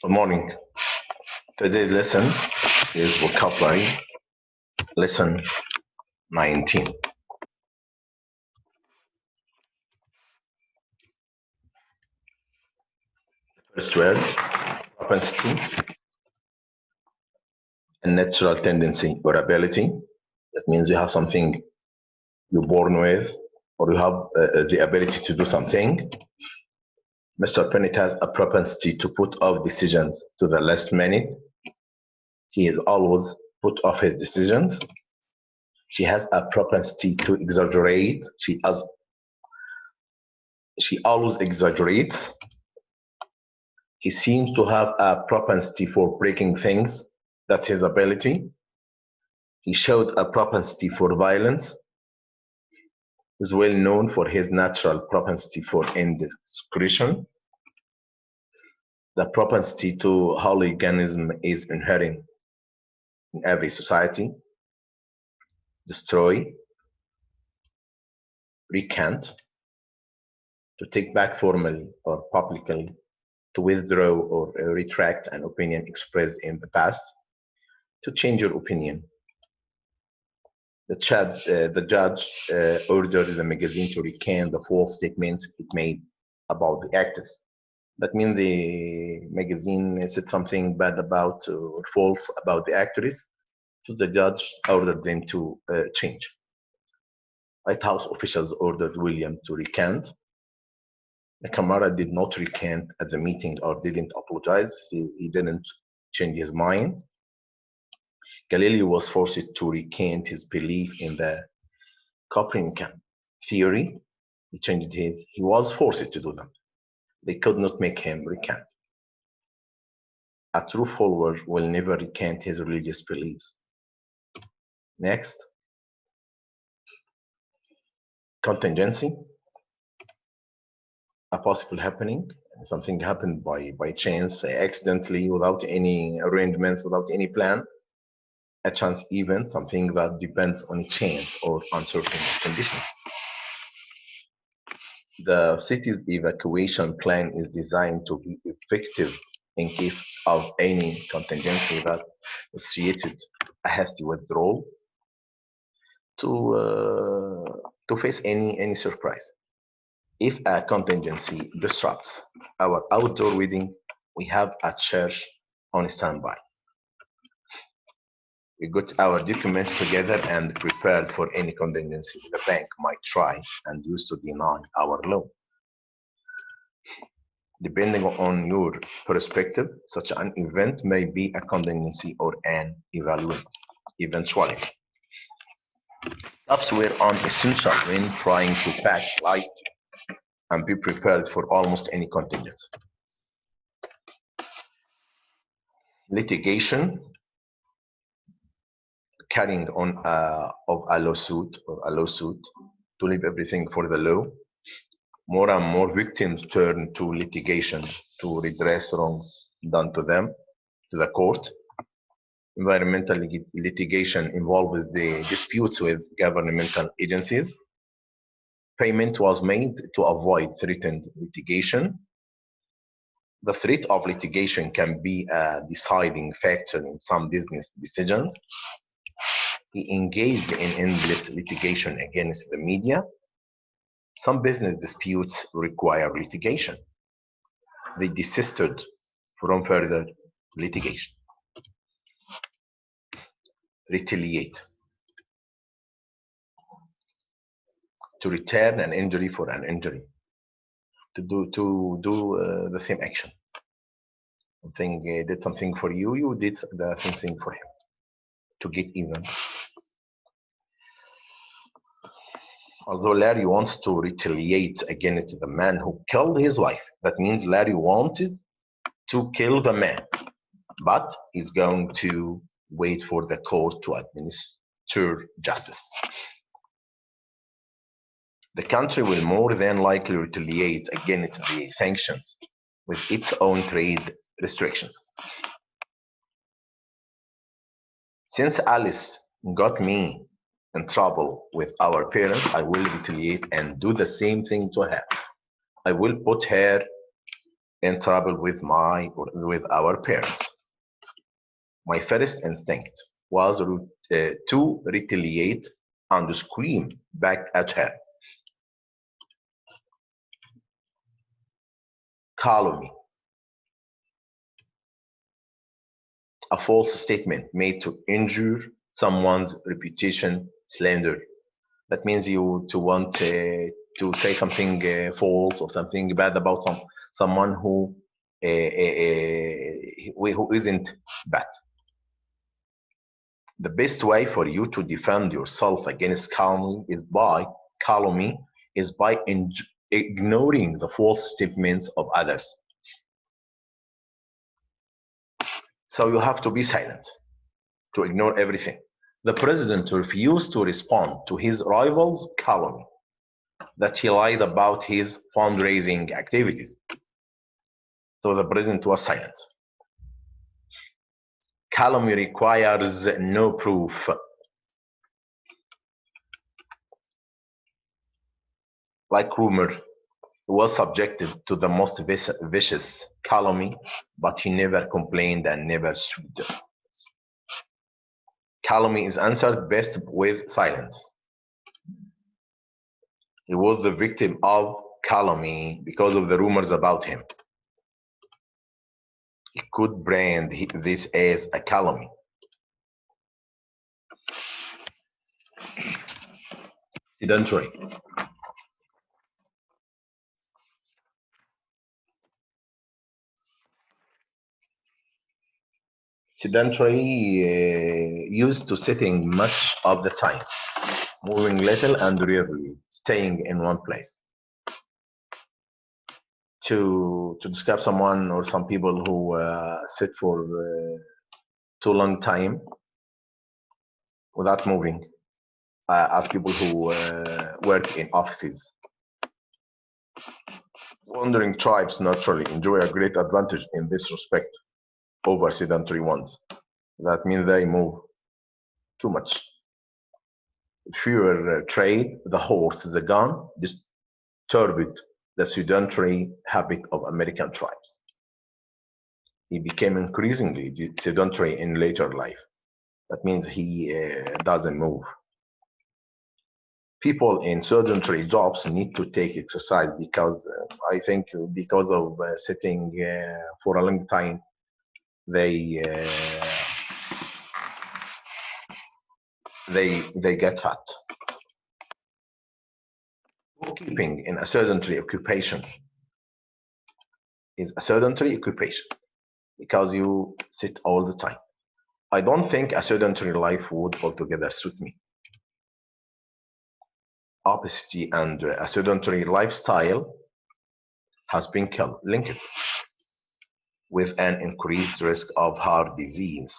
Good morning. Today's lesson is vocabulary lesson 19. First word, propensity, a natural tendency or ability. That means you have something you're born with, or you have the ability to do something. Mr. Pennant has a propensity to put off decisions to the last minute. He is always put off his decisions. She has a propensity to exaggerate. She always exaggerates. He seems to have a propensity for breaking things. That's his ability. He showed a propensity for violence. Is well known for his natural propensity for indiscretion. The propensity to hooliganism is inherent in every society. Destroy, recant, to take back formally or publicly, to withdraw or retract an opinion expressed in the past, to change your opinion. The judge ordered the magazine to recant the false statements it made about the actors. That means the magazine said something bad about or false about the actors, so the judge ordered them to change. White House officials ordered William to recant. Nakamura did not recant at the meeting or didn't apologize. He didn't change his mind. Galileo was forced to recant his belief in the Copernican theory. He was forced to do that. They could not make him recant. A true follower will never recant his religious beliefs. Next, contingency, a possible happening. Something happened by chance, accidentally, without any arrangements, without any plan. A chance event, something that depends on chance or uncertain conditions. The city's evacuation plan is designed to be effective in case of any contingency that associated a hasty withdrawal to face any surprise. If a contingency disrupts our outdoor wedding, we have a church on standby. We got our documents together and prepared for any contingency the bank might try and use to deny our loan. Depending on your perspective, such an event may be a contingency or an eventuality. Steps were essential when trying to pack light and be prepared for almost any contingency. Litigation, carrying on of a lawsuit to leave everything for the law. More and more victims turn to litigation to redress wrongs done to them, to the court. Environmental litigation involves the disputes with governmental agencies. Payment was made to avoid threatened litigation. The threat of litigation can be a deciding factor in some business decisions. He engaged in endless litigation against the media. Some business disputes require litigation. They desisted from further litigation. Retaliate. To return an injury for an injury. To do the same action. Something did something for you, you did the same thing for him. To get even. Although Larry wants to retaliate against the man who killed his wife, that means Larry wanted to kill the man, but he's going to wait for the court to administer justice. The country will more than likely retaliate against the sanctions with its own trade restrictions. Since Alice got me in trouble with our parents, I will retaliate and do the same thing to her. I will put her in trouble with with our parents. My first instinct was to retaliate and scream back at her. Calumny, a false statement made to injure someone's reputation, slander. That means you to want to say something false or something bad about someone who isn't bad. The best way for you to defend yourself against calumny is by ignoring the false statements of others. So you have to be silent, to ignore everything. The president refused to respond to his rival's calumny that he lied about his fundraising activities. So the president was silent. Calumny requires no proof. Like rumor, he was subjected to the most vicious calumny, but he never complained and never sued. Calumny is answered best with silence. He was the victim of calumny because of the rumors about him. He could brand this as a calumny. Sedentary. Sedentary used to sitting much of the time, moving little and rarely, staying in one place. To describe someone or some people who sit for too long time without moving, as people who work in offices. Wandering tribes naturally enjoy a great advantage in this respect over sedentary ones. That means they move too much. Fewer trade, the horse, the gun, disturbed the sedentary habit of American tribes. He became increasingly sedentary in later life. That means he doesn't move. People in sedentary jobs need to take exercise because I think because of sitting for a long time, they get fat. Bookkeeping in a sedentary occupation is a sedentary occupation because you sit all the time. I don't think a sedentary life would altogether suit me. Obesity and a sedentary lifestyle has been linked with an increased risk of heart disease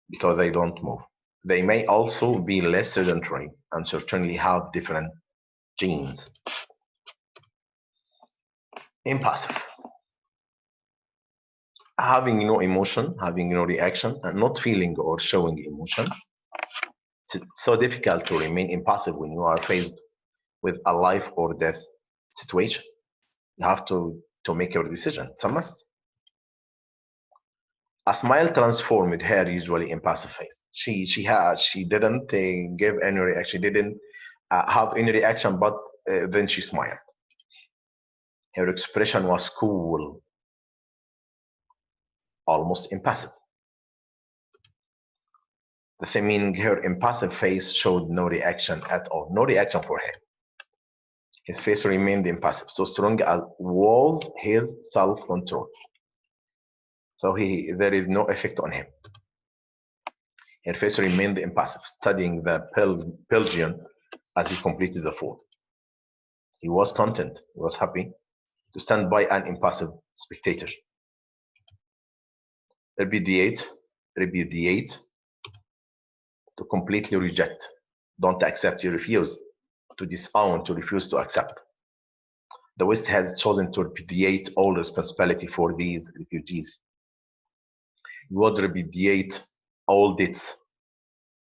because they don't move. They may also be less sedentary and certainly have different genes. Impassive. Having no emotion, having no reaction, and not feeling or showing emotion. It's so difficult to remain impassive when you are faced with a life or death situation. You have to make your decision. It's a must. A smile transformed her usually impassive face. She didn't give any reaction. She didn't have any reaction, but then she smiled. Her expression was cool, almost impassive. The same meaning her impassive face showed no reaction at all, no reaction for him. His face remained impassive, so strong as was his self-control. So there is no effect on him. Her face remained impassive, studying the Belgian as he completed the food. He was content, he was happy to stand by an impassive spectator. Repudiate, to completely reject. Don't accept, you refuse. To disown, to refuse to accept. The West has chosen to repudiate all responsibility for these refugees. He would repudiate all debts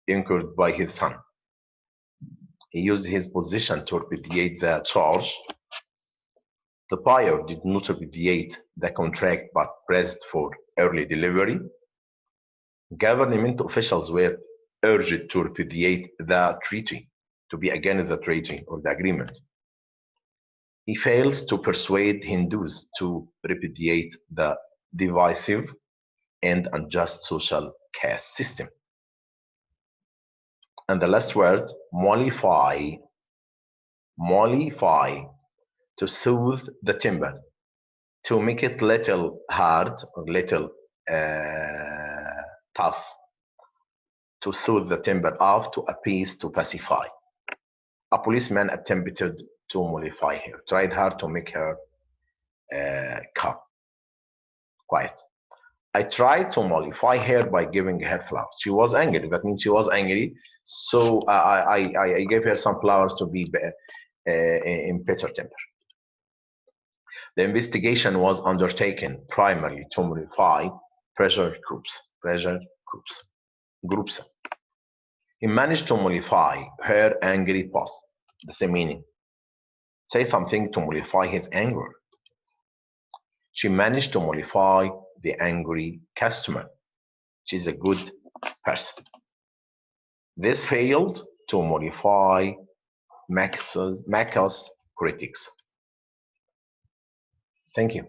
incurred by his son. He used his position to repudiate the charge The buyer did not repudiate the contract but pressed for early delivery. Government officials were urged to repudiate the treaty, to be against the treaty or the agreement. He fails to persuade Hindus to repudiate the divisive and unjust social caste system. And the last word, mollify, mollify, to soothe the temper, to make it little hard or little tough, to soothe the temper of, to appease, to pacify. A policeman attempted to mollify her, tried hard to make her calm, quiet. I tried to mollify her by giving her flowers. She was angry. That means she was angry. So I gave her some flowers to be in better temper. The investigation was undertaken primarily to mollify pressure groups. Groups. He managed to mollify her angry boss. The same meaning. Say something to mollify his anger. She managed to mollify the angry customer. She's a good person. This failed to mollify Mac's critics. Thank you.